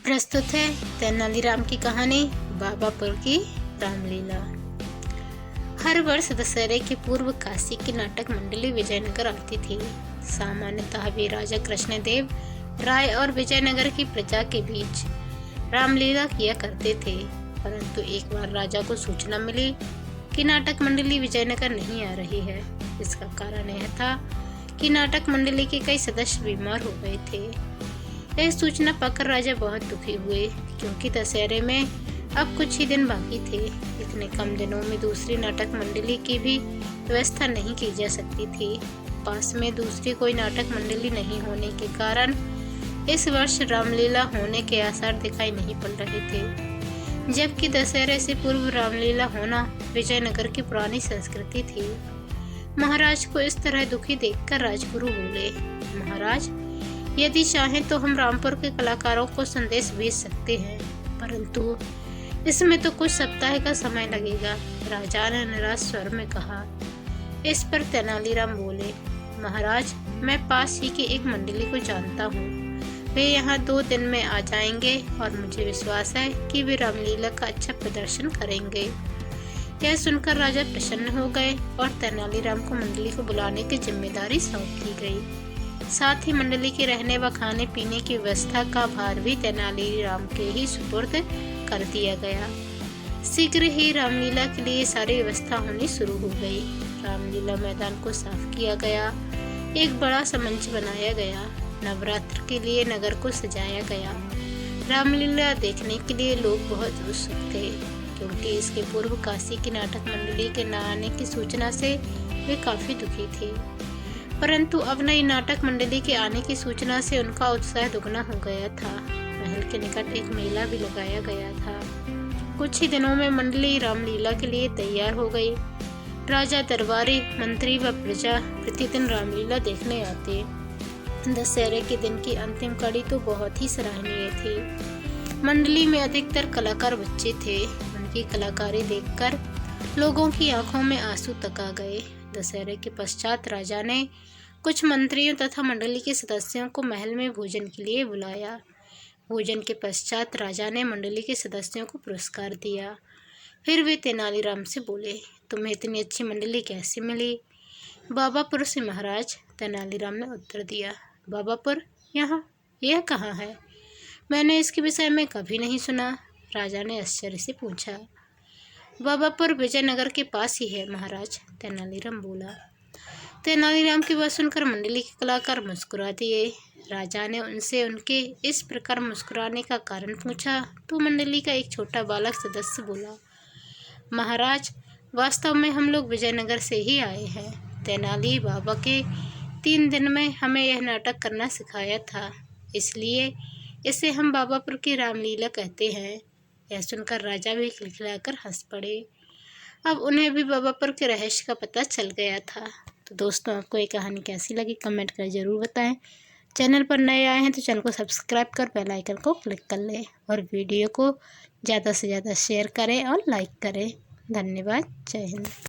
प्रस्तुत है तेनालीराम की कहानी बाबापुर की रामलीला। हर वर्ष दशहरे के पूर्व काशी की नाटक मंडली विजयनगर आती थी। सामान्यतः वे राजा कृष्णदेव राय और विजयनगर की प्रजा के बीच रामलीला किया करते थे, परंतु एक बार राजा को सूचना मिली कि नाटक मंडली विजयनगर नहीं आ रही है। इसका कारण यह था कि नाटक मंडली के कई सदस्य बीमार हो गए थे। यह सूचना पाकर राजा बहुत दुखी हुए, क्योंकि दशहरे में अब कुछ ही दिन बाकी थे। इतने कम दिनों में दूसरी नाटक मंडली की भी व्यवस्था नहीं की जा सकती थी। पास में दूसरी कोई नाटक मंडली नहीं होने के कारण इस वर्ष रामलीला होने के आसार दिखाई नहीं पड़ रहे थे, जबकि दशहरे से पूर्व रामलीला होना विजयनगर की पुरानी संस्कृति थी। महाराज को इस तरह दुखी देखकर राजगुरु बोले, महाराज, यदि चाहें तो हम रामपुर के कलाकारों को संदेश भेज सकते हैं, परंतु इसमें तो कुछ सप्ताह का समय लगेगा। राजा ने निराश स्वर में कहा। इस पर तेनालीराम बोले, महाराज, मैं पास ही की एक मंडली को जानता हूँ। वे यहाँ 2 दिन में आ जाएंगे और मुझे विश्वास है कि वे रामलीला का अच्छा प्रदर्शन करेंगे। यह सुनकर राजा प्रसन्न हो गए और तेनालीराम को मंडली को बुलाने की जिम्मेदारी सौंप दी गई। साथ ही मंडली के रहने व खाने पीने की व्यवस्था का भार भी तेनालीराम के ही सुपुर्द कर दिया गया। शीघ्र ही रामलीला के लिए सारी व्यवस्था होनी शुरू हो गई। रामलीला मैदान को साफ किया गया, एक बड़ा सा मंच बनाया गया, नवरात्र के लिए नगर को सजाया गया। रामलीला देखने के लिए लोग बहुत उत्सुक थे, क्योंकि इसके पूर्व काशी की नाटक मंडली के न आने की सूचना से वे काफी दुखी थे। परंतु अब नई नाटक मंडली के आने की सूचना से उनका उत्साह दुगना हो गया था। महल के निकट एक मेला भी लगाया गया था। कुछ ही दिनों में मंडली रामलीला के लिए तैयार हो गई। राजा, दरबारी, मंत्री व प्रजा प्रतिदिन रामलीला देखने आते। दशहरे के दिन की अंतिम कड़ी तो बहुत ही सराहनीय थी। मंडली में अधिकतर कलाकार बच्चे थे। उनकी कलाकारी देखकर लोगों की आंखों में आंसू तक आ गए। दशहरे के पश्चात राजा ने कुछ मंत्रियों तथा मंडली के सदस्यों को महल में भोजन के लिए बुलाया। भोजन के पश्चात राजा ने मंडली के सदस्यों को पुरस्कार दिया। फिर वे तेनालीराम से बोले, तुम्हें इतनी अच्छी मंडली कैसे मिली? बाबापुर से महाराज, तेनालीराम ने उत्तर दिया। बाबापुर? यह कहाँ है? मैंने इसके विषय में कभी नहीं सुना। राजा ने आश्चर्य से पूछा। बाबापुर विजयनगर के पास ही है महाराज, तेनालीराम बोला। तेनालीराम की बात सुनकर मंडली के कलाकार मुस्कुरा दिए। राजा ने उनसे उनके इस प्रकार मुस्कुराने का कारण पूछा तो मंडली का एक छोटा बालक सदस्य बोला, महाराज, वास्तव में हम लोग विजयनगर से ही आए हैं। तेनाली बाबा के 3 दिन में हमें यह नाटक करना सिखाया था, इसलिए इसे हम बाबापुर की रामलीला कहते हैं। यह सुनकर राजा भी खिलखिलाकर हंस पड़े। अब उन्हें भी बाबापुर के रहस्य का पता चल गया था। तो दोस्तों, आपको ये कहानी कैसी लगी कमेंट कर ज़रूर बताएं। चैनल पर नए आए हैं तो चैनल को सब्सक्राइब कर बेल आइकन को क्लिक कर लें और वीडियो को ज़्यादा से ज़्यादा शेयर करें और लाइक करें। धन्यवाद। जय हिंद।